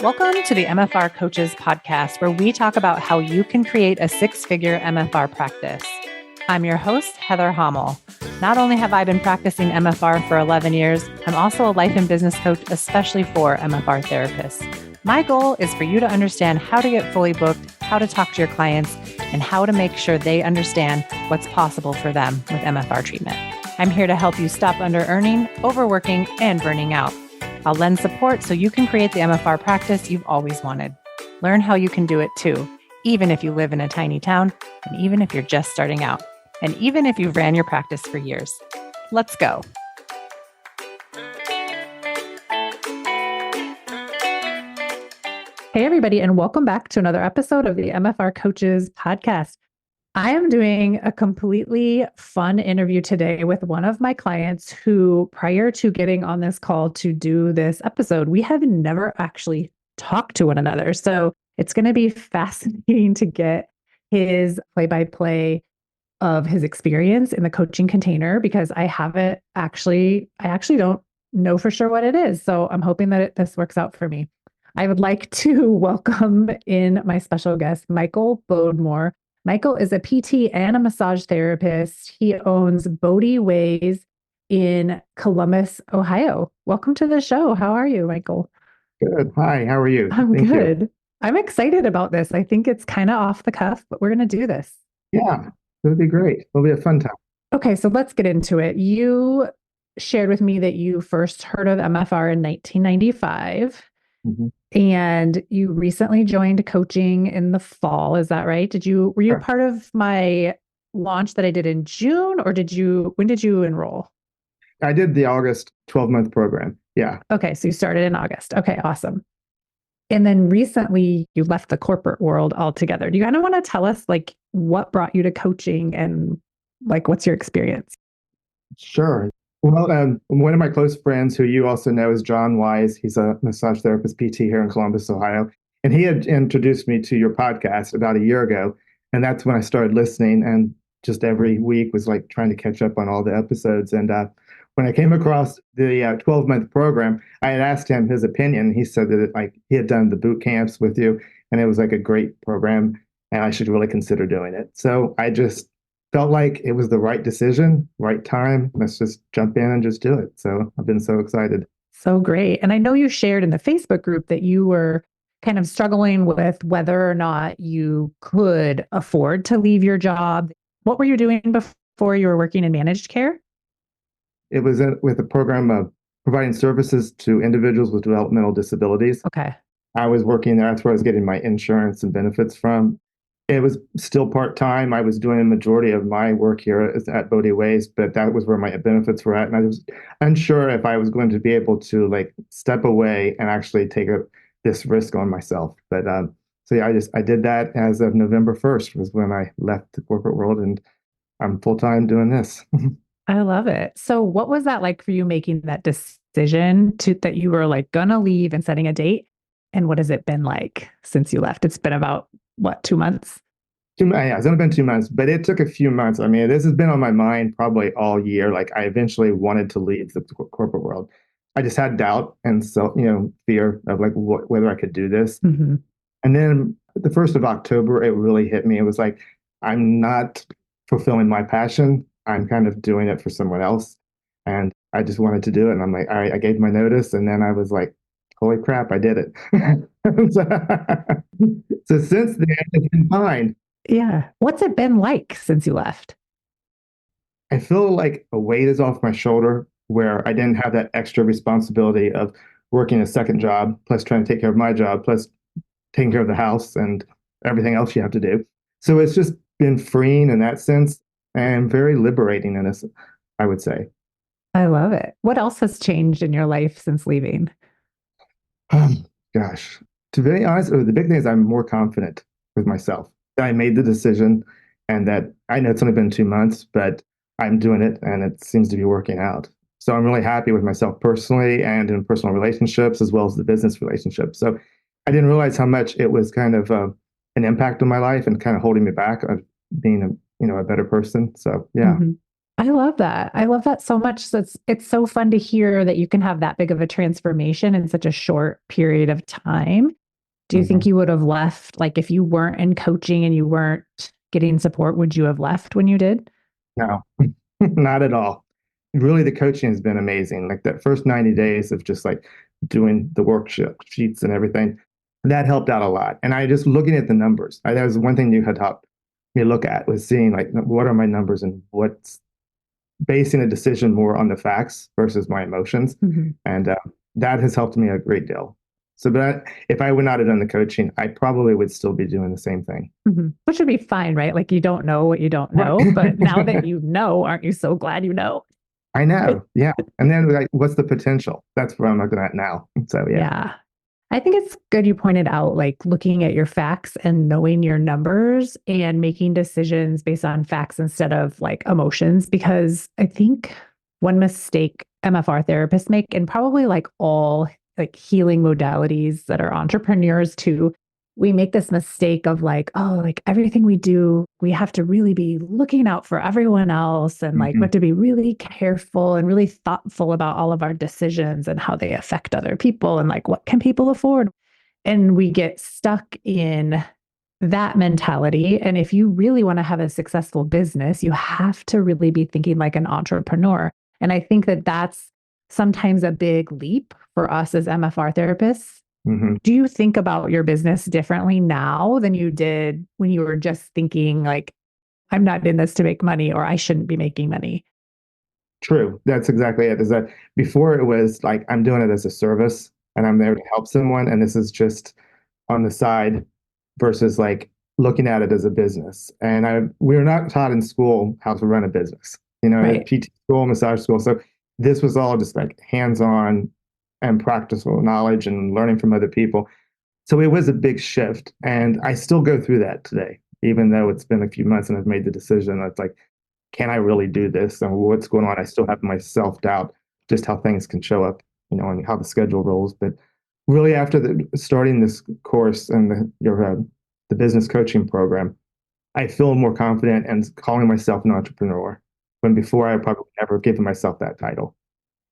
Welcome to the MFR Coaches podcast, where we talk about how you can create a six-figure MFR practice. I'm your host, Heather Hommel. Not only have I been practicing MFR for 11 years, I'm also a life and business coach, especially for MFR therapists. My goal is for you to understand how to get fully booked, how to talk to your clients, and how to make sure they understand what's possible for them with MFR treatment. I'm here to help you stop under-earning, overworking, and burning out. I'll lend support so you can create the MFR practice you've always wanted. Learn how you can do it too, even if you live in a tiny town, and even if you're just starting out, and even if you've ran your practice for years. Let's go. Hey, everybody, and welcome back to another episode of the MFR Coaches podcast. I am doing a completely fun interview today with one of my clients who, prior to getting on this call to do this episode, we have never actually talked to one another. So it's going to be fascinating to get his play-by-play of his experience in the coaching container, because I actually don't know for sure what it is. So I'm hoping that this works out for me. I would like to welcome in my special guest, Michael Bodmer. Michael is a PT and a massage therapist. He owns Bodhi Ways in Columbus, Ohio. Welcome to the show. How are you, Michael? Good. Hi, how are you? Thank good. You. I'm excited about this. I think it's kind of off the cuff, but we're going to do this. Yeah, it'll be great. It'll be a fun time. Okay, so let's get into it. You shared with me that you first heard of MFR in 1995. Mm-hmm. And you recently joined coaching in the fall. Is that right? Were you part of my launch that I did in June, or when did you enroll? I did the August 12-month program. Yeah. Okay. So you started in August. Okay. Awesome. And then recently you left the corporate world altogether. Do you kind of want to tell us what brought you to coaching and what's your experience? Sure. Well, one of my close friends who you also know is John Wise. He's a massage therapist PT here in Columbus, Ohio. And he had introduced me to your podcast about a year ago. And that's when I started listening, and just every week was trying to catch up on all the episodes. And when I came across the 12-month program, I had asked him his opinion. He said that he had done the boot camps with you, and it was a great program, and I should really consider doing it. So I just felt like it was the right decision, right time. Let's just jump in and just do it. So I've been so excited. So great. And I know you shared in the Facebook group that you were kind of struggling with whether or not you could afford to leave your job. What were you doing before you were working in managed care? It was with a program of providing services to individuals with developmental disabilities. Okay. I was working there. That's where I was getting my insurance and benefits from. It was still part-time. I was doing a majority of my work here at Bodhi Ways, but that was where my benefits were at. And I was unsure if I was going to be able to step away and actually take this risk on myself. But so yeah, I did that as of November 1st was when I left the corporate world, and I'm full-time doing this. I love it. So what was that like for you, making that decision that you were gonna leave and setting a date? And what has it been like since you left? It's been about 2 months? Yeah, it's only been 2 months, but it took a few months. I mean, this has been on my mind probably all year. I eventually wanted to leave the corporate world. I just had doubt and fear of whether I could do this. Mm-hmm. And then the 1st of October, it really hit me. It was I'm not fulfilling my passion. I'm kind of doing it for someone else. And I just wanted to do it. And I'm all right, I gave my notice. And then I was holy crap, I did it. So since then, it's been fine. Yeah. What's it been like since you left? I feel like a weight is off my shoulder, where I didn't have that extra responsibility of working a second job, plus trying to take care of my job, plus taking care of the house and everything else you have to do. So it's just been freeing in that sense, and very liberating in this, I would say. I love it. What else has changed in your life since leaving? Gosh, to be honest, the big thing is I'm more confident with myself. I made the decision, and that I know it's only been 2 months, but I'm doing it, and it seems to be working out. So I'm really happy with myself personally and in personal relationships, as well as the business relationships. So I didn't realize how much it was kind of an impact on my life and kind of holding me back of being a better person. So yeah. Mm-hmm. I love that. I love that so much. So it's so fun to hear that you can have that big of a transformation in such a short period of time. Do you think Mhm. you would have left, like if you weren't in coaching and you weren't getting support, would you have left when you did? No, not at all. Really, the coaching has been amazing. Like that first 90 days of just like doing the worksheets and everything, that helped out a lot. And I just looking at the numbers. That was one thing you had helped me look at was seeing like what are my numbers and what's basing a decision more on the facts versus my emotions. Mhm. And that has helped me a great deal. So, but if I would not have done the coaching, I probably would still be doing the same thing. Which would be fine, right? Like you don't know what you don't Right. know, but now that you know, aren't you so glad you know? I know. Yeah. And then like, what's the potential? That's what I'm looking at now. So, yeah. Yeah. I think it's good you pointed out, like looking at your facts and knowing your numbers and making decisions based on facts instead of like emotions. Because I think one mistake MFR therapists make, and probably like all like healing modalities that are entrepreneurs too, we make this mistake of like, oh, like everything we do, we have to really be looking out for everyone else and like we Hmm. have to be really careful and really thoughtful about all of our decisions and how they affect other people and like what can people afford. And we get stuck in that mentality. And if you really want to have a successful business, you have to really be thinking like an entrepreneur. And I think that that's sometimes a big leap for us as MFR therapists. Hmm. Do you think about your business differently now than you did when you were just thinking like, I'm not in this to make money or I shouldn't be making money? True. That's exactly it. Is that before it was like I'm doing it as a service and I'm there to help someone, and this is just on the side versus like looking at it as a business. And we were not taught in school how to run a business, Right. PT school, massage school. So this was all just like hands-on and practical knowledge and learning from other people. So it was a big shift. And I still go through that today, even though it's been a few months and I've made the decision. It's like, can I really do this? And what's going on? I still have my self-doubt, just how things can show up, and how the schedule rolls. But really, after starting this course and the business coaching program, I feel more confident and calling myself an entrepreneur. When before I probably never given myself that title.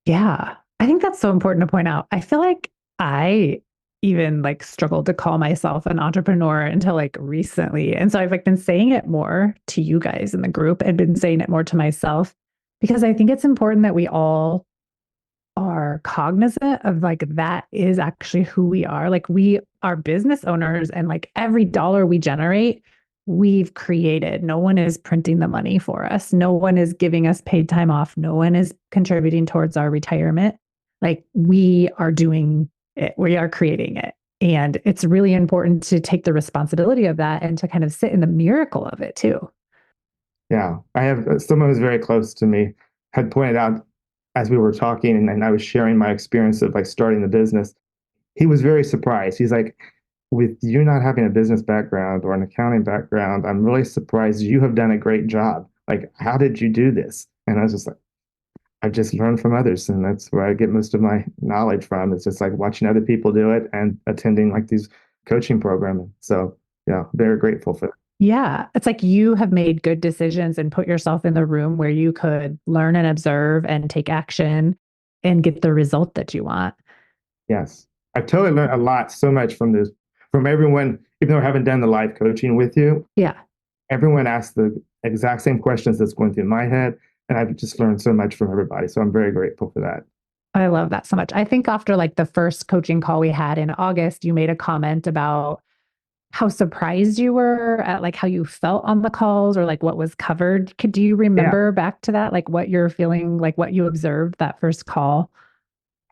Yeah. I think that's so important to point out. I feel like I even like struggled to call myself an entrepreneur until like recently. And so I've like been saying it more to you guys in the group and been saying it more to myself because I think it's important that we all are cognizant of like that is actually who we are. Like we are business owners and like every dollar we generate, we've created. No one is printing the money for us. No one is giving us paid time off. No one is contributing towards our retirement. Like we are doing it. We are creating it. And it's really important to take the responsibility of that and to kind of sit in the miracle of it too. Yeah, I have someone who's very close to me had pointed out as we were talking and I was sharing my experience of like starting the business. He was very surprised. He's like, with you not having a business background or an accounting background, I'm really surprised. You have done a great job. Like, how did you do this? And I was just like, I've just learned from others. And that's where I get most of my knowledge from. It's just like watching other people do it and attending like these coaching programs. So, yeah, very grateful for that. Yeah. It's like you have made good decisions and put yourself in the room where you could learn and observe and take action and get the result that you want. Yes. I've totally learned a lot, so much from this, from everyone, even though I haven't done the live coaching with you. Yeah. Everyone asked the exact same questions that's going through my head. And I've just learned so much from everybody. So I'm very grateful for that. I love that so much. I think after like the first coaching call we had in August, you made a comment about how surprised you were at like how you felt on the calls or like what was covered. Do you Yeah. remember back to that? Like what you're feeling, like what you observed that first call?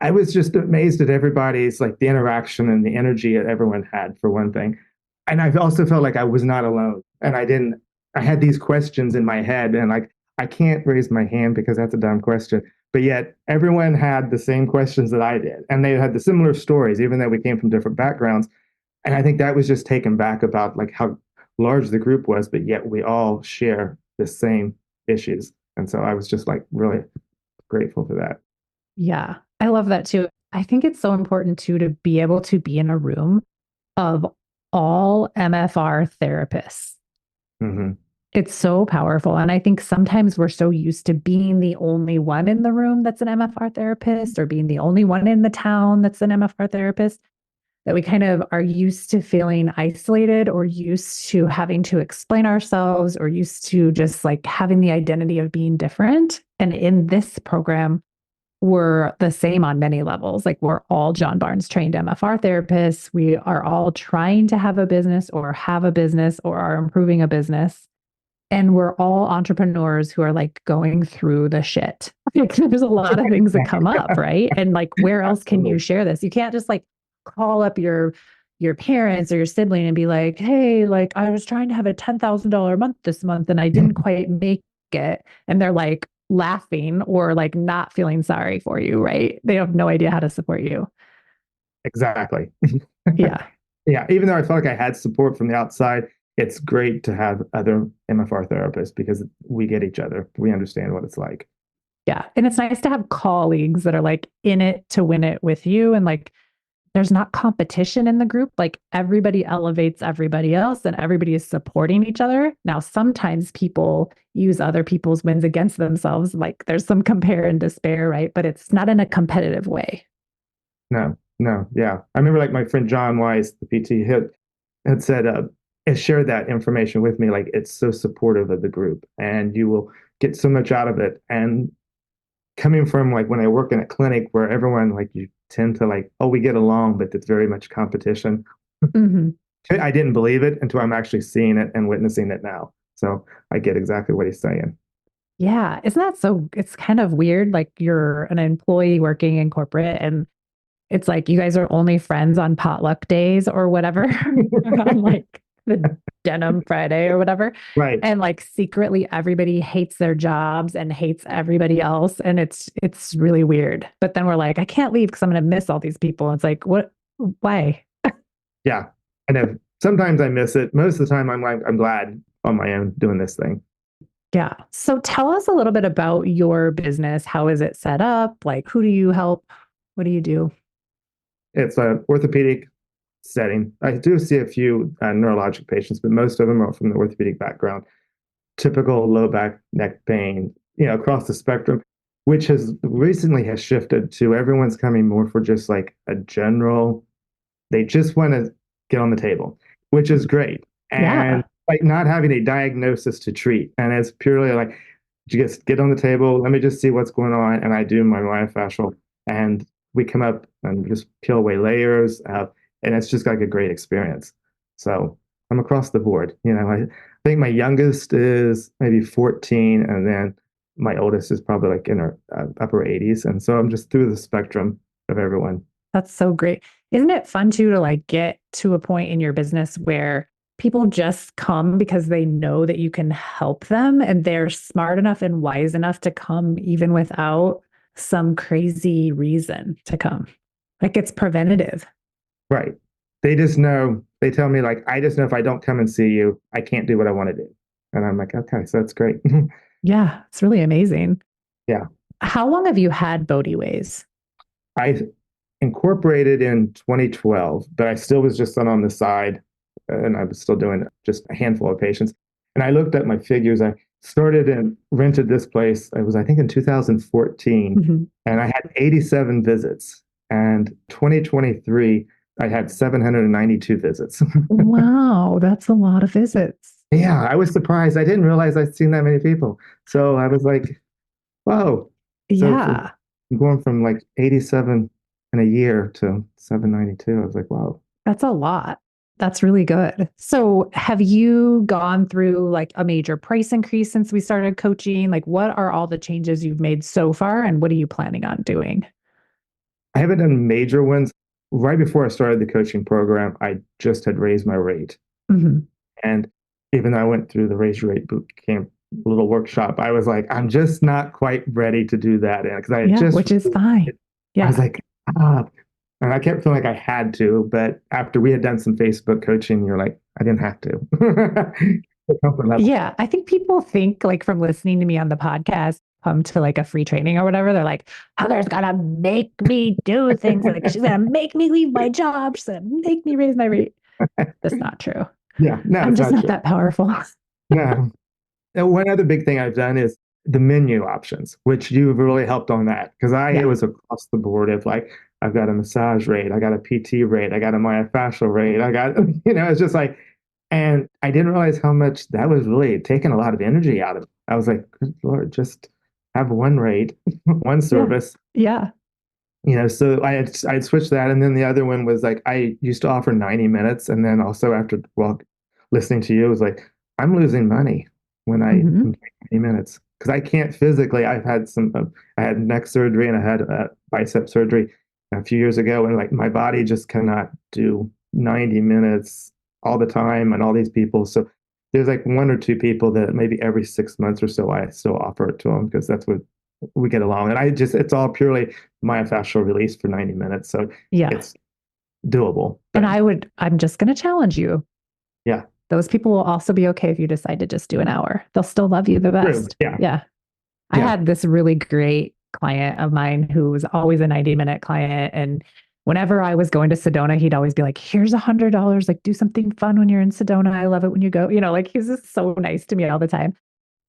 I was just amazed at everybody's like the interaction and the energy that everyone had for one thing. And I also felt like I was not alone. And I had these questions in my head and like, I can't raise my hand because that's a dumb question. But yet everyone had the same questions that I did. And they had the similar stories, even though we came from different backgrounds. And I think that was just taken back about like how large the group was, but yet we all share the same issues. And so I was just like really grateful for that. Yeah, I love that too. I think it's so important too to be able to be in a room of all MFR therapists. Hmm. It's so powerful. And I think sometimes we're so used to being the only one in the room that's an MFR therapist or being the only one in the town that's an MFR therapist that we kind of are used to feeling isolated or used to having to explain ourselves or used to just like having the identity of being different. And in this program, we're the same on many levels. Like we're all John Barnes trained MFR therapists. We are all trying to have a business or have a business or are improving a business. And we're all entrepreneurs who are like going through the shit. Like, there's a lot of things that come up, right? And like, where else can you Absolutely. share this? You can't just like call up your parents or your sibling and be like, "Hey, like I was trying to have a $10,000 a month this month and I didn't quite make it." And they're like laughing or like not feeling sorry for you, right? They have no idea how to support you. Exactly. Yeah. Yeah, even though I felt like I had support from the outside, it's great to have other MFR therapists because we get each other. We understand what it's like. Yeah. And it's nice to have colleagues that are like in it to win it with you. And like, there's not competition in the group. Like everybody elevates everybody else and everybody is supporting each other. Now, sometimes people use other people's wins against themselves. Like there's some compare and despair, right? But it's not in a competitive way. No, no, yeah. I remember like my friend John Weiss, the PT, had said, had shared that information with me. Like it's so supportive of the group and you will get so much out of it. And coming from like when I work in a clinic where everyone like you tend to like, oh, we get along, but it's very much competition. Mm-hmm. I didn't believe it until I'm actually seeing it and witnessing it now. So I get exactly what he's saying. Yeah. Isn't that so? It's kind of weird. Like you're an employee working in corporate and it's like you guys are only friends on potluck days or whatever, on like the denim Friday or whatever. Right. And like secretly everybody hates their jobs and hates everybody else. And it's really weird. But then we're like, I can't leave because I'm gonna miss all these people. It's like, what why? Yeah. I know. Sometimes I miss it. Most of the time I'm like, I'm glad on my own doing this thing. Yeah. So tell us a little bit about your business. How is it set up? Like who do you help? What do you do? It's a orthopedic setting. I do see a few neurologic patients, but most of them are from the orthopedic background. Typical low back, neck pain, across the spectrum, which has recently has shifted to everyone's coming more for just like a general, they just want to get on the table, which is great. And Yeah. like not having a diagnosis to treat. And it's purely like, just get on the table. Let me just see what's going on. And I do my myofascial and we come up and just peel away layers. And it's just like a great experience. So I'm across the board. I think my youngest is maybe 14, and then my oldest is probably like in her upper 80s. And so I'm just through the spectrum of everyone. That's so great. Isn't it fun too to like get to a point in your business where people just come because they know that you can help them and they're smart enough and wise enough to come even without some crazy reason to come? Like it's preventative. Right. They just know, they tell me, like, I just know if I don't come and see you, I can't do what I want to do. And I'm like, okay, so that's great. Yeah, it's really amazing. Yeah. How long have you had Bodhi Ways? I incorporated in 2012, but I still was just on the side and I was still doing just a handful of patients. And I looked at my figures. I started and rented this place. It was, I think, in 2014, Mhm. and I had 87 visits. And 2023, I had 792 visits. Wow, that's a lot of visits. Yeah, I was surprised. I didn't realize I'd seen that many people. So I was like, whoa. So from Yeah, going from like 87 in a year to 792, I was like, wow. that's a lot. That's really good. So, have you gone through like a major price increase since we started coaching? Like, what are all the changes you've made so far, and what are you planning on doing? I haven't done major ones. Right before I started the coaching program, I just had raised my rate. Mhm. And even though I went through the raise your rate boot camp little workshop, I was like, I'm just not quite ready to do that. Because I had Yeah, just, which is fine. I was Yeah. like, ah, and I kept feeling like I had to. But after we had done some Facebook coaching, you're like, I didn't have to. The comfort level. Yeah. I think people think like from listening to me on the podcast, come to like a free training or whatever, they're like, Heather's gonna make me do things. Like she's gonna make me leave my job. She's gonna make me raise my rate. That's not true. Yeah, no, I'm it's just not not true. that powerful. No. And one other big thing I've done is the menu options, which you've really helped on that because it Yeah. was across the board of like, I've got a massage rate, I got a PT rate, I got a myofascial rate, I got, it's just like, and I didn't realize how much that was really taking a lot of energy out of it. I was like, good Lord, just have one rate, one Yeah. service. Yeah. So I had switched that, and then the other one was like I used to offer 90 minutes, and then also after listening to you, it was like I'm losing money when I'm Hmm. doing 90 minutes because I can't physically. I had neck surgery and I had bicep surgery a few years ago, and like my body just cannot do 90 minutes all the time, and all these people. So there's like one or two people that maybe every 6 months or so I still offer it to them because that's what we get along, and it's all purely myofascial release for 90 minutes. So Yeah. it's doable. And But I'm just going to challenge you. yeah, Those people will also be okay if you decide to just do an hour. They'll still love you the true. best. Yeah. Yeah. I Yeah. had this really great client of mine who was always a 90-minute client. And whenever I was going to Sedona, he'd always be like, here's $100. Like, do something fun when you're in Sedona. I love it when you go. Like he's just so nice to me all the time.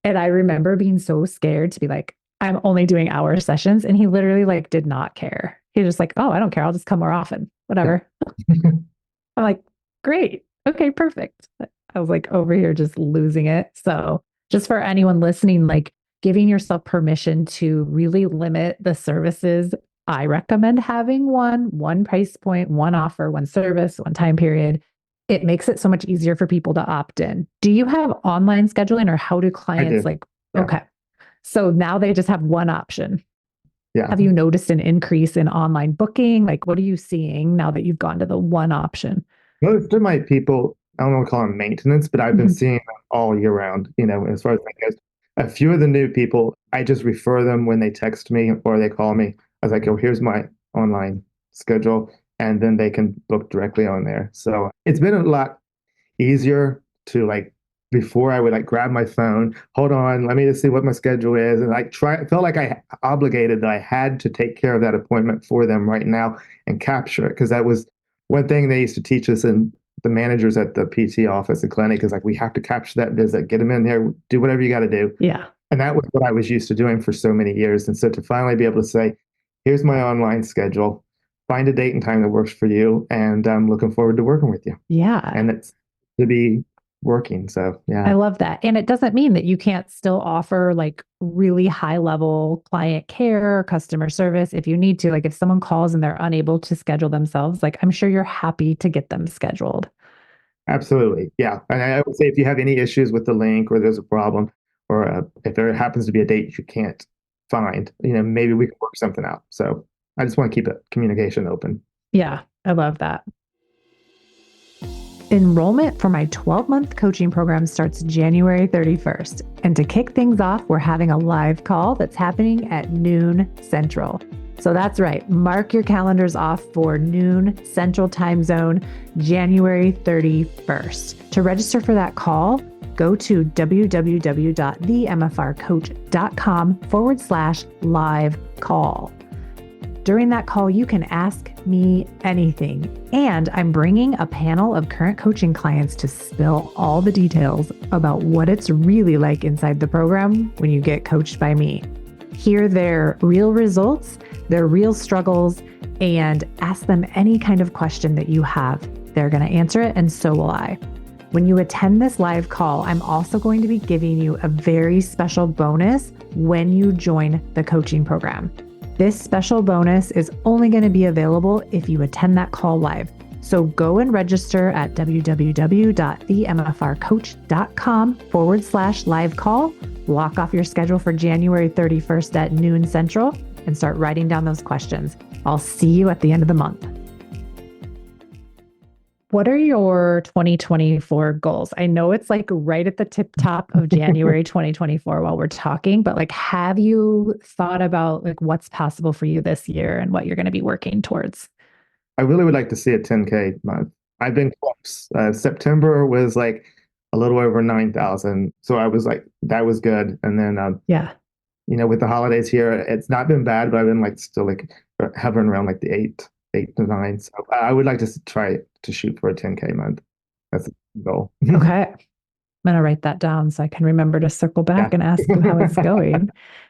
And I remember being so scared to be like, I'm only doing hour sessions. And he literally like did not care. He was just like, oh, I don't care. I'll just come more often. Yeah. Whatever. I'm like, great. Okay, perfect. I was like over here just losing it. So, just for anyone listening, like giving yourself permission to really limit the services. I recommend having one price point, one offer, one service, one time period. It makes it so much easier for people to opt in. Do you have online scheduling or how do I clients do. like, Yeah. okay, so now they just have one option. Yeah. Have you noticed an increase in online booking? Like, what are you seeing now that you've gone to the one option? Most of my people, I don't want to call them maintenance, but I've been Mhm. seeing them all year round, as far as that goes. A few of the new people, I just refer them when they text me or they call me. I was like, oh, here's my online schedule. And then they can book directly on there. So it's been a lot easier to like before I would like grab my phone, hold on, let me just see what my schedule is, and like felt like I obligated that I had to take care of that appointment for them right now and capture it because that was one thing they used to teach us and the managers at the PT office and clinic is like we have to capture that visit, get them in here, do whatever you got to do, Yeah. and that was what I was used to doing for so many years. And so to finally be able to say, here's my online schedule, find a date and time that works for you, and I'm looking forward to working with you. Yeah. And it's to be working. So I yeah, love that. And it doesn't mean that you can't still offer like really high level client care, customer service if you need to. Like if someone calls and they're unable to schedule themselves, like I'm sure you're happy to get them scheduled. absolutely. Yeah. And I would say if you have any issues with the link or there's a problem or if there happens to be a date you can't find, maybe we can work something out. So I just want to keep it communication open. Yeah, I love that. Enrollment for my 12-month coaching program starts January 31st. And to kick things off, we're having a live call that's happening at noon Central. So that's right. Mark your calendars off for noon Central Time Zone, January 31st. To register for that call, go to www.themfrcoach.com/live call. During that call, you can ask me anything. And I'm bringing a panel of current coaching clients to spill all the details about what it's really like inside the program when you get coached by me. Hear their real results, their real struggles, and ask them any kind of question that you have. They're going to answer it, and so will I. When you attend this live call, I'm also going to be giving you a very special bonus when you join the coaching program. This special bonus is only going to be available if you attend that call live. So go and register at www.themfrcoach.com/live call. Block off your schedule for January 31st at noon Central and start writing down those questions. I'll see you at the end of the month. What are your 2024 goals? I know it's like right at the tip top of January 2024 while we're talking, but like, have you thought about like what's possible for you this year and what you're going to be working towards? I really would like to see a 10K month. I've been close. September was like a little over 9,000. So I was like, that was good. And then, Yeah. with the holidays here, it's not been bad, but I've been like still like hovering around like the eight to nine. So I would like to try to shoot for a 10K month. That's the goal. Okay. I'm going to write that down so I can remember to circle Yeah. back and ask you how it's going.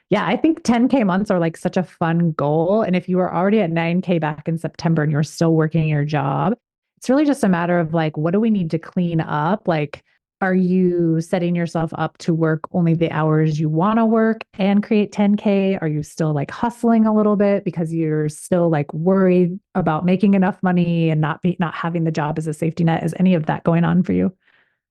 Yeah, I think 10K months are like such a fun goal. And if you were already at 9K back in September and you're still working your job, it's really just a matter of like, what do we need to clean up? Like, are you setting yourself up to work only the hours you want to work and create 10K? Are you still like hustling a little bit because you're still like worried about making enough money and not having the job as a safety net? Is any of that going on for you?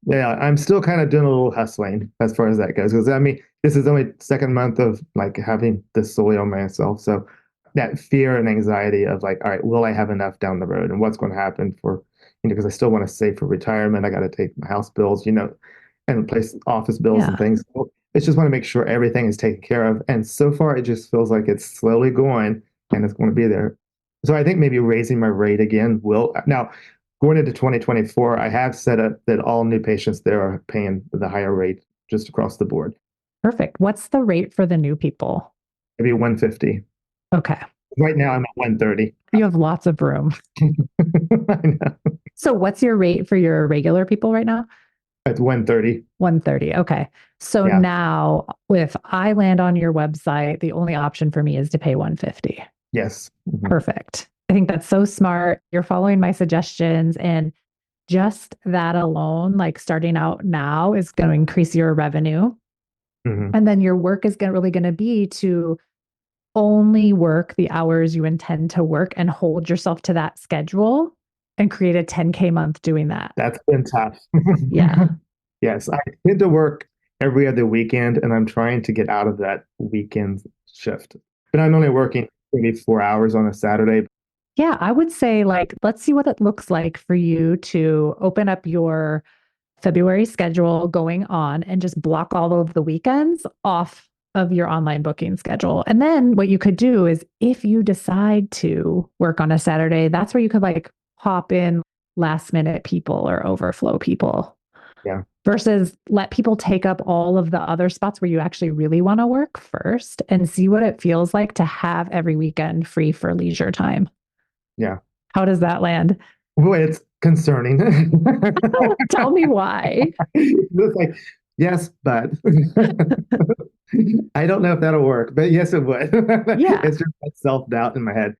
Yeah, I'm still kind of doing a little hustling as far as that goes. Because I mean, this is only second month of like having this solely on myself. So that fear and anxiety of like, all right, will I have enough down the road, and what's going to happen for, because I still want to save for retirement. I got to take my house bills, and place office bills and Yeah, things. So I just want to make sure everything is taken care of. And so far, it just feels like it's slowly going, and it's going to be there. So I think maybe raising my rate again will now. Going into 2024, I have set up that all new patients there are paying the higher rate just across the board, perfect. What's the rate for the new people? maybe 150. Okay. Right now, I'm at 130. You have lots of room. I know. So what's your rate for your regular people right now? At 130. 130. Okay. So Yeah. now if I land on your website, the only option for me is to pay 150. Yes. Mhm. Perfect. I think that's so smart. You're following my suggestions, and just that alone, like starting out now, is going to increase your revenue. Mhm. And then your work is really going to be to only work the hours you intend to work and hold yourself to that schedule and create a 10K month doing that. That's been tough. Yeah. Yes, I tend to work every other weekend, and I'm trying to get out of that weekend shift. But I'm only working maybe 4 hours on a Saturday. Yeah. I would say, like, let's see what it looks like for you to open up your February schedule going on and just block all of the weekends off of your online booking schedule. And then what you could do is if you decide to work on a Saturday, that's where you could like pop in last minute people or overflow people Yeah, versus let people take up all of the other spots where you actually really want to work first and see what it feels like to have every weekend free for leisure time. yeah. How does that land? Well, it's concerning. Tell me why. It's like, yes, but I don't know if that'll work, but yes, it would. Yeah. It's just that self-doubt in my head.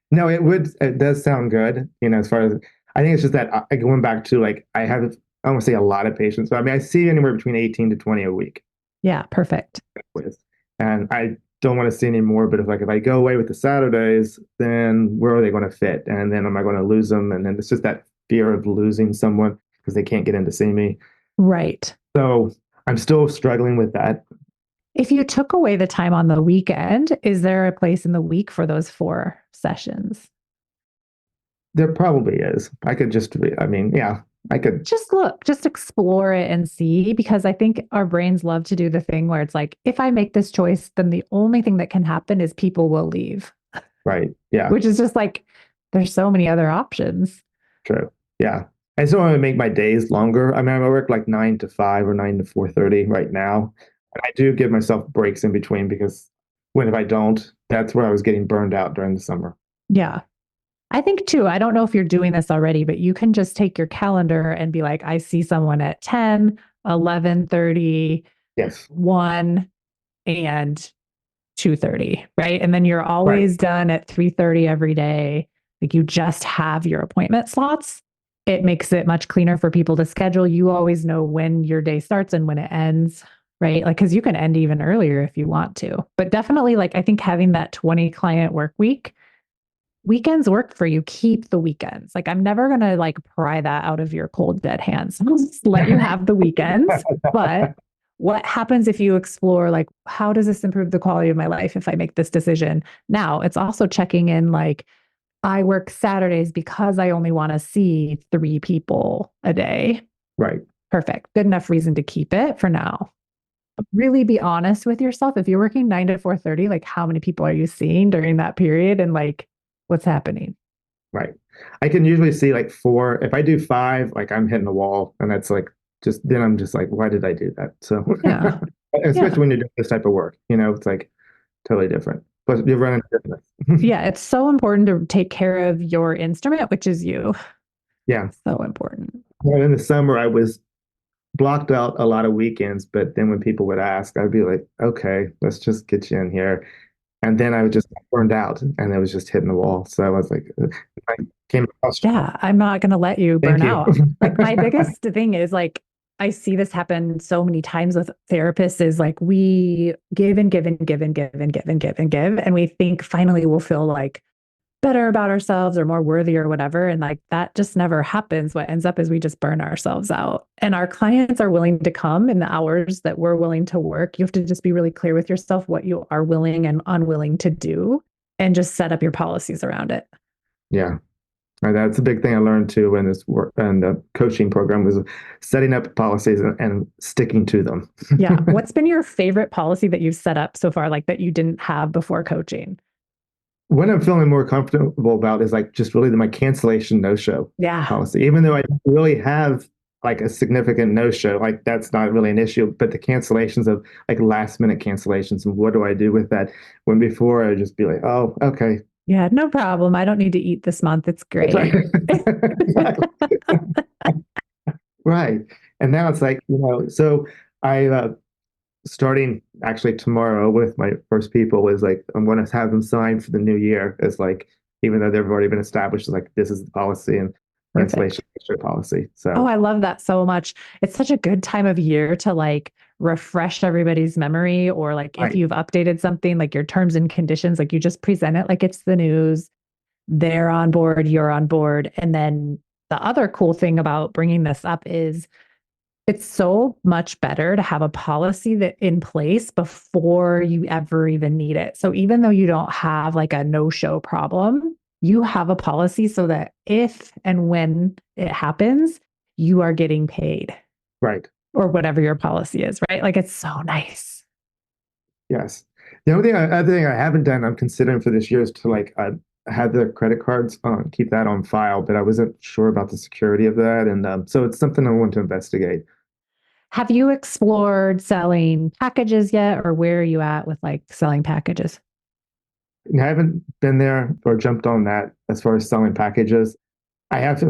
No, it would, it does sound good, as far as I think it's just that going back to like, I have, I don't want to say a lot of patients, but I mean, I see anywhere between 18 to 20 a week Yeah. Perfect. with, and I don't want to see any more, but if I go away with the Saturdays, then where are they going to fit? And then am I going to lose them? And then it's just that fear of losing someone because they can't get in to see me. Right. So I'm still struggling with that. If you took away the time on the weekend, is there a place in the week for those 4 sessions? There probably is. I could just, I mean, yeah, I could. Just look, just explore it and see, because I think our brains love to do the thing where it's like, if I make this choice, then the only thing that can happen is people will leave, Right. Yeah. which is just like, there's so many other options. True. Yeah. I still want to make my days longer. I mean, I work like 9 to 5 or 9 to 4:30 right now. And I do give myself breaks in between because if I don't, that's where I was getting burned out during the summer. Yeah. I think too, I don't know if you're doing this already, but you can just take your calendar and be like, I see someone at 10, 11:30, Yes. 1, and 2:30, right? And then you're Right. always done at 3:30 every day. Like you just have your appointment slots. It makes it much cleaner for people to schedule. You always know when your day starts and when it ends, right? Like, because you can end even earlier if you want to. But definitely, like, I think having that 20 client work week, weekends work for you. Keep the weekends. Like, I'm never going to like pry that out of your cold, dead hands. I'll just let you have the weekends. But what happens if you explore, like, how does this improve the quality of my life if I make this decision? Now, it's also checking in, like, I work Saturdays because I only want to see 3 people a day. Right. Perfect. Good enough reason to keep it for now. Really be honest with yourself. If you're working 9 to 4:30, like how many people are you seeing during that period and like what's happening? Right. I can usually see like 4. If I do 5, like I'm hitting the wall. And that's like, then I'm just like, why did I do that? So, Yeah. especially Yeah. when you're doing this type of work, it's like totally different. But you're running a business. Yeah. It's so important to take care of your instrument, which is you. Yeah. So important. Well, in the summer, I was blocked out a lot of weekends, but then when people would ask, I'd be like, okay, let's just get you in here. And then I was just burned out and I was just hitting the wall. So I was like, I came across. Yeah, I'm not going to let you burn Thank you. out. Like my biggest thing is like I see this happen so many times with therapists is like we give and give and give and give and give and give and give and we think finally we'll feel like better about ourselves or more worthy or whatever and like that just never happens. What ends up is we just burn ourselves out. And our clients are willing to come in the hours that we're willing to work. You have to just be really clear with yourself what you are willing and unwilling to do and just set up your policies around it. Yeah. And that's a big thing I learned too in this work and the coaching program was setting up policies and sticking to them. Yeah. What's been your favorite policy that you've set up so far, like that you didn't have before coaching? What I'm feeling more comfortable about is like just really my cancellation no-show Yeah. policy. Even though I don't really have like a significant no-show, like that's not really an issue, but the cancellations of like last minute cancellations and what do I do with that? When before I'd just be like, oh, okay. Yeah. No problem. I don't need to eat this month. It's That's great. right. Exactly. Right. And now it's like, so I starting actually tomorrow with my first people is like I'm going to have them sign for the new year as like even though they've already been established as like this is the policy and Perfect. cancellation policy. Oh, So I love that so much. It's such a good time of year to like refresh everybody's memory or like if right, you've updated something like your terms and conditions, like you just present it like it's the news. They're on board, you're on board. And then the other cool thing about bringing this up is it's so much better to have a policy that in place before you ever even need it. So even though you don't have like a no-show problem, you have a policy so that if and when it happens, you are getting paid right, or whatever your policy is, right? Like it's so nice. yes. The only other thing I haven't done I'm considering for this year is to like have the credit cards on keep that on file, but I wasn't sure about the security of that, and so it's something I want to investigate. Have you explored selling packages yet, or where are you at with like selling packages? I haven't been there or jumped on that as far as selling packages. I have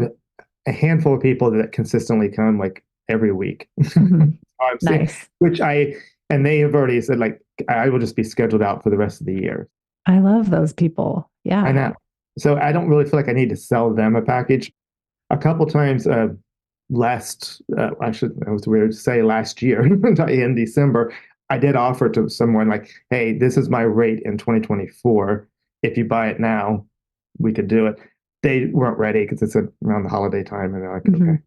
a handful of people that consistently come like every week. Mhm. I'm seeing, Nice. and they have already said like I will just be scheduled out for the rest of the year. I love those people. I Yeah. know. So I don't really feel like I need to sell them a package. A couple times actually, that was weird to say last year in December, I did offer to someone like, hey, this is my rate in 2024. If you buy it now, we could do it. They weren't ready because it's around the holiday time, and they're like, Mhm. okay,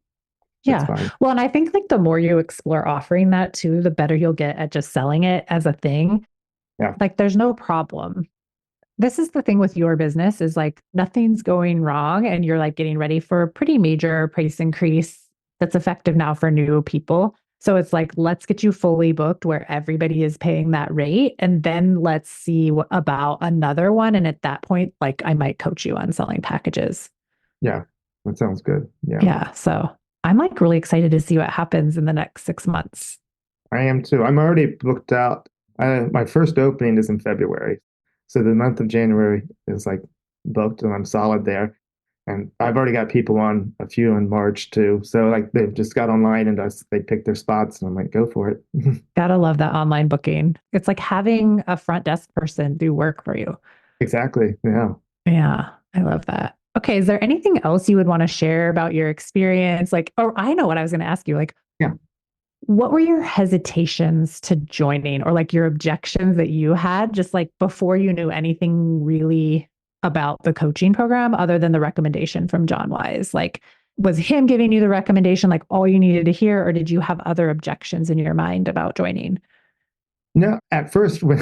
that's Yeah. fine. Well, and I think like the more you explore offering that too, the better you'll get at just selling it as a thing. Yeah, Like there's no problem. This is the thing with your business is like nothing's going wrong and you're like getting ready for a pretty major price increase that's effective now for new people. So it's like let's get you fully booked where everybody is paying that rate and then let's see about another one and at that point like I might coach you on selling packages. yeah, that sounds good. Yeah, Yeah, so I'm like really excited to see what happens in the next 6 months. I am too. I'm already booked out. My first opening is in February, so the month of January is like booked, and I'm solid there. And I've already got people on a few in March too. So like they've just got online and they pick their spots, and I'm like, go for it. Gotta love that online booking. It's like having a front desk person do work for you. Exactly. Yeah. Yeah, I love that. Okay, is there anything else you would want to share about your experience? Like, oh, I know what I was going to ask you. Like, Yeah. what were your hesitations to joining or like your objections that you had just like before you knew anything really about the coaching program other than the recommendation from John Wise? Like, was him giving you the recommendation like all you needed to hear, or did you have other objections in your mind about joining? No, at first when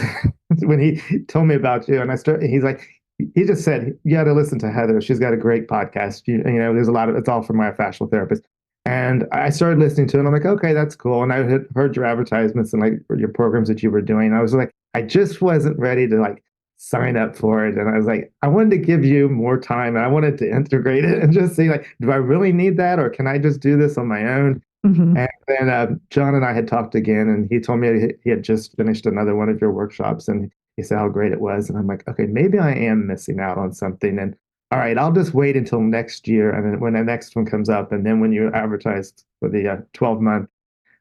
when he told me about you and he's like he just said you got to listen to Heather. She's got a great podcast. There's a lot of it's all for myofascial therapist. And I started listening to it and I'm like, okay, that's cool. And I had heard your advertisements and like your programs that you were doing. I was like, I just wasn't ready to like sign up for it. And I was like, I wanted to give you more time and I wanted to integrate it and just see like, do I really need that or can I just do this on my own? Mhm. And then John and I had talked again, and he told me he had just finished another one of your workshops, and he said how great it was. And I'm like, okay, maybe I am missing out on something. And all right, I'll just wait until next year, and then when the next one comes up, and then when you advertised for the 12 month,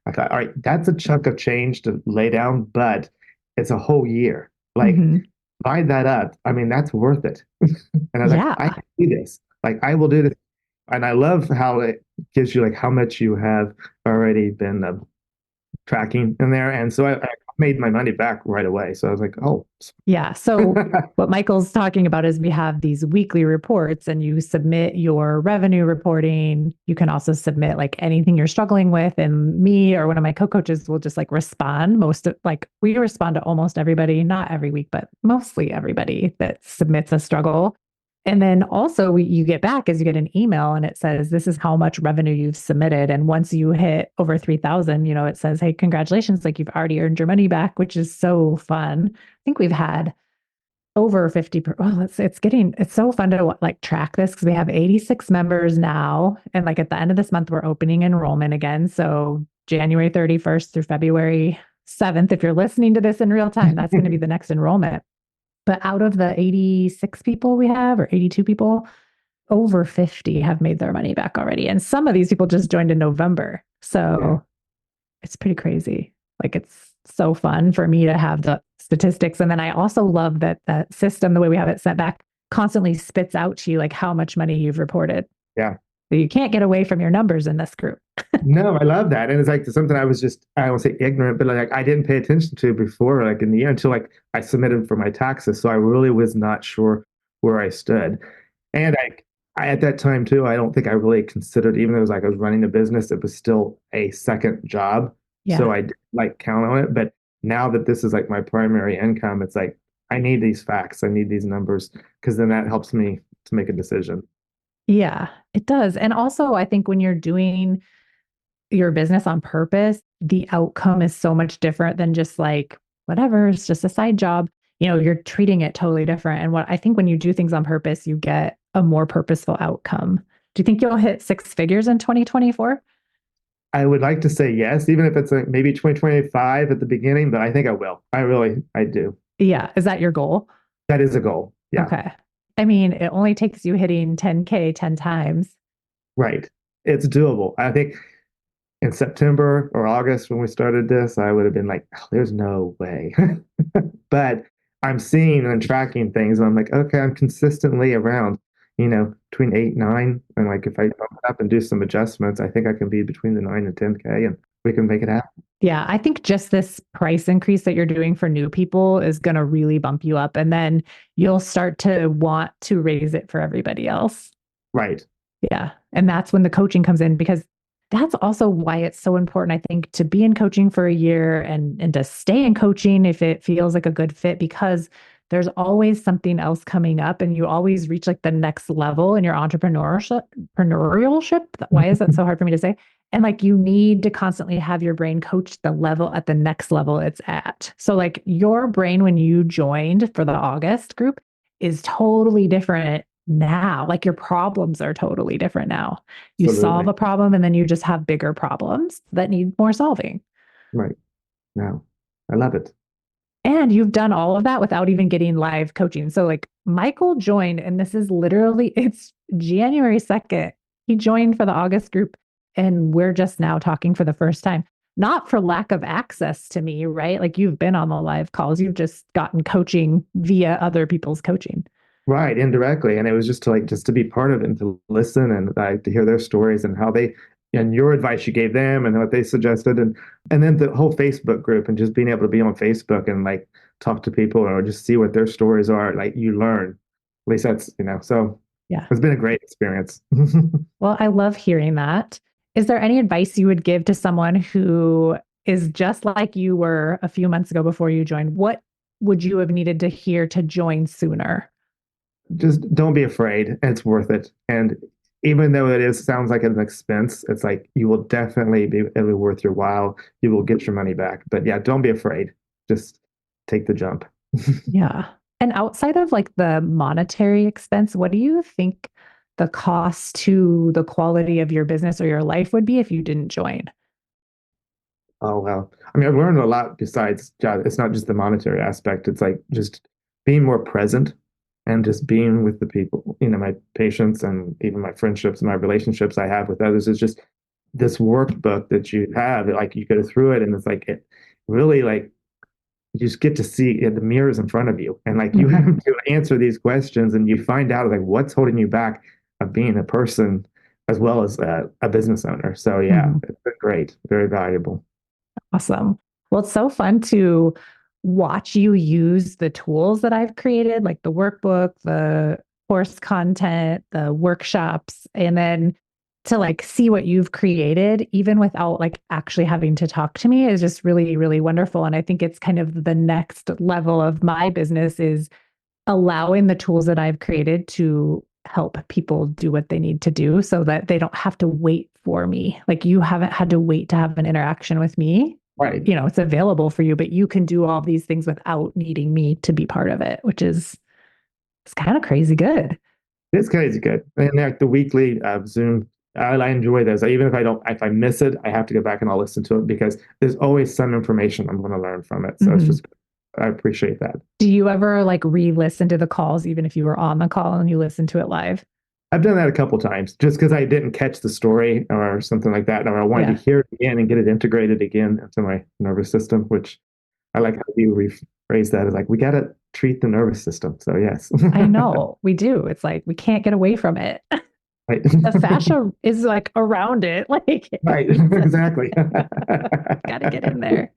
I thought, all right, that's a chunk of change to lay down, but it's a whole year. Like, Hmm. divide that up. I mean, that's worth it. And I was like, I Yeah. can do this. Like, I will do this. And I love how it gives you like how much you have already been tracking in there. And so I made my money back right away. So I was like, oh, Yeah. So what Michael's talking about is we have these weekly reports and you submit your revenue reporting. You can also submit like anything you're struggling with. And me or one of my co-coaches will just like respond. We respond to almost everybody, not every week, but mostly everybody that submits a struggle. And then also you get back as you get an email and it says, this is how much revenue you've submitted. And once you hit over 3,000, it says, hey, congratulations. Like you've already earned your money back, which is so fun. I think we've had over 50. It's so fun to like track this because we have 86 members now. And like at the end of this month, we're opening enrollment again. So January 31st through February 7th, if you're listening to this in real time, that's going to be the next enrollment. But out of the 86 people we have, or 82 people, over 50 have made their money back already. And some of these people just joined in November. yeah. So it's pretty crazy. Like it's so fun for me to have the statistics. And then I also love that that system, the way we have it set back, constantly spits out to you like how much money you've reported. Yeah. So you can't get away from your numbers in this group. No, I love that. And it's like something I was just, I won't say ignorant, but like I didn't pay attention to before, like in the year until like I submitted for my taxes. So I really was not sure where I stood. And I at that time too, I don't think I really considered, even though it was like I was running a business, it was still a second job. So Yeah. I didn't like count on it. But now that this is like my primary income, it's like I need these facts, I need these numbers, because then that helps me to make a decision. Yeah, it does. And also, I think when you're doing your business on purpose, the outcome is so much different than just like, whatever, it's just a side job. You're treating it totally different. And what I think when you do things on purpose, you get a more purposeful outcome. Do you think you'll hit six figures in 2024? I would like to say yes, even if it's like maybe 2025 at the beginning, but I think I will. I do. Yeah. Is that your goal? That is a goal. Yeah, Okay. I mean, it only takes you hitting 10K 10 times. right. It's doable. I think in September or August when we started this, I would have been like, oh, there's no way. But I'm seeing and tracking things, and I'm like, okay, I'm consistently around, between 8, 9. And like if I bump it up and do some adjustments, I think I can be between the 9 and 10K and we can make it happen. Yeah, I think just this price increase that you're doing for new people is going to really bump you up. And then you'll start to want to raise it for everybody else. Right. Yeah. And that's when the coaching comes in because that's also why it's so important, I think, to be in coaching for a year and to stay in coaching if it feels like a good fit, because there's always something else coming up and you always reach like the next level in your entrepreneurship. Why is that so hard for me to say? And like you need to constantly have your brain coach the level at the next level it's at. So like your brain when you joined for the August group is totally different now. Like your problems are totally different now. You solve Absolutely. a problem and then you just have bigger problems that need more solving. Right. No, I love it. And you've done all of that without even getting live coaching. So like Michael joined, and this is literally it's January 2nd. He joined for the August group, and we're just now talking for the first time. Not for lack of access to me, right? Like you've been on the live calls, you've just gotten coaching via other people's coaching. Right, indirectly. And it was just to be part of it and to listen and to hear their stories and how they and your advice you gave them and what they suggested and then the whole Facebook group and just being able to be on Facebook and like talk to people or just see what their stories are, like you learn. At least that's, so Yeah. it's been a great experience. Well, I love hearing that. Is there any advice you would give to someone who is just like you were a few months ago before you joined? What would you have needed to hear to join sooner? Just don't be afraid. It's worth it. And even though sounds like an expense, it's like you will definitely it'll be worth your while. You will get your money back. But yeah, don't be afraid. Just take the jump. Yeah. And outside of like the monetary expense, what do you think the cost to the quality of your business or your life would be if you didn't join? Oh, well. I mean, I've learned a lot besides, it's not just the monetary aspect. It's like just being more present and just being with the people, my patients and even my friendships and my relationships I have with others is just this workbook that you have, like you go through it and it's like, it really like, you just get to see the mirrors in front of you. And like you have to answer these questions and you find out like what's holding you back of being a person as well as a business owner. So yeah, Mhm. it's been great. Very valuable. Awesome. Well, it's so fun to watch you use the tools that I've created, like the workbook, the course content, the workshops, and then to like see what you've created, even without like actually having to talk to me, is just really, really wonderful. And I think it's kind of the next level of my business is allowing the tools that I've created to help people do what they need to do so that they don't have to wait for me. Like you haven't had to wait to have an interaction with me. Right. You know, it's available for you, but you can do all these things without needing me to be part of it, which is it's kind of crazy good. It's crazy good. And like the weekly Zoom, I enjoy those. Even if I miss it, I have to go back and I'll listen to it because there's always some information I'm going to learn from it. So it's Mhm. just, I appreciate that. Do you ever like re-listen to the calls, even if you were on the call and you listen to it live? I've done that a couple times just because I didn't catch the story or something like that. Or I wanted to Yeah, hear it again and get it integrated again into my nervous system, which I like how you rephrase that as like, we got to treat the nervous system. So yes. I know we do. It's like we can't get away from it. Right. The fascia is like around it. Like Right. Exactly. got to get in there.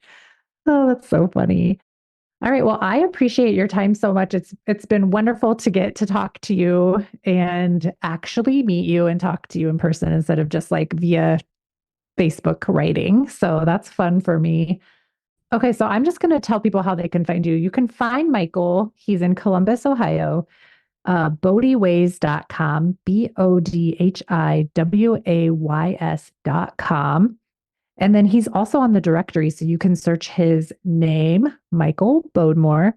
Oh, that's so funny. All right. Well, I appreciate your time so much. It's been wonderful to get to talk to you and actually meet you and talk to you in person instead of just like via Facebook writing. So that's fun for me. Okay, so I'm just going to tell people how they can find you. You can find Michael. He's in Columbus, Ohio. Bodhiways.com, BODHIWAYS.com. And then he's also on the directory. So you can search his name, Michael Bodmer,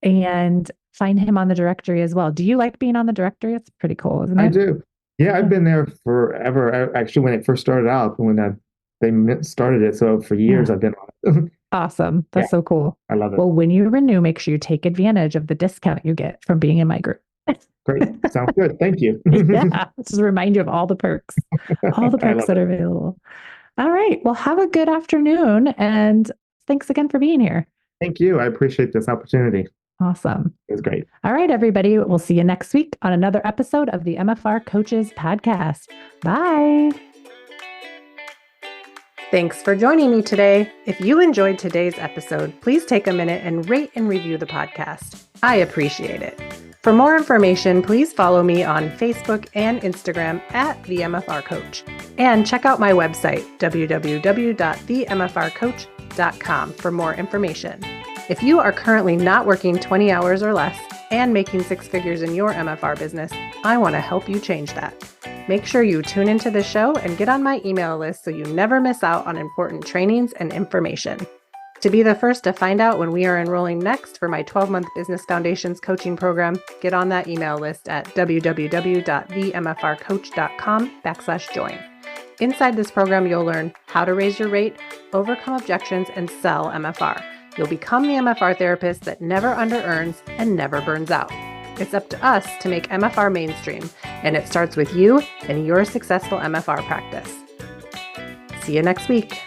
and find him on the directory as well. Do you like being on the directory? It's pretty cool, isn't I it? do. Yeah, I've Yeah. been there forever. Actually, when it first started out, when they started it, so for years Yeah. I've been on it. Awesome. Yeah, That's so cool. I love it. Well, when you renew, make sure you take advantage of the discount you get from being in my group. Great. Sounds good. Thank you. Yeah. Just remind you of all the I perks love that it. are available. All right. Well, have a good afternoon. And thanks again for being here. Thank you. I appreciate this opportunity. Awesome. It was great. All right, everybody. We'll see you next week on another episode of the MFR Coaches Podcast. Bye. Thanks for joining me today. If you enjoyed today's episode, please take a minute and rate and review the podcast. I appreciate it. For more information, please follow me on Facebook and Instagram at The MFR Coach. And check out my website, www.themfrcoach.com, for more information. If you are currently not working 20 hours or less and making six figures in your MFR business, I want to help you change that. Make sure you tune into the show and get on my email list so you never miss out on important trainings and information. To be the first to find out when we are enrolling next for my 12-month Business Foundations coaching program, get on that email list at www.themfrcoach.com/join. Inside this program, you'll learn how to raise your rate, overcome objections, and sell MFR. You'll become the MFR therapist that never under-earns and never burns out. It's up to us to make MFR mainstream, and it starts with you and your successful MFR practice. See you next week.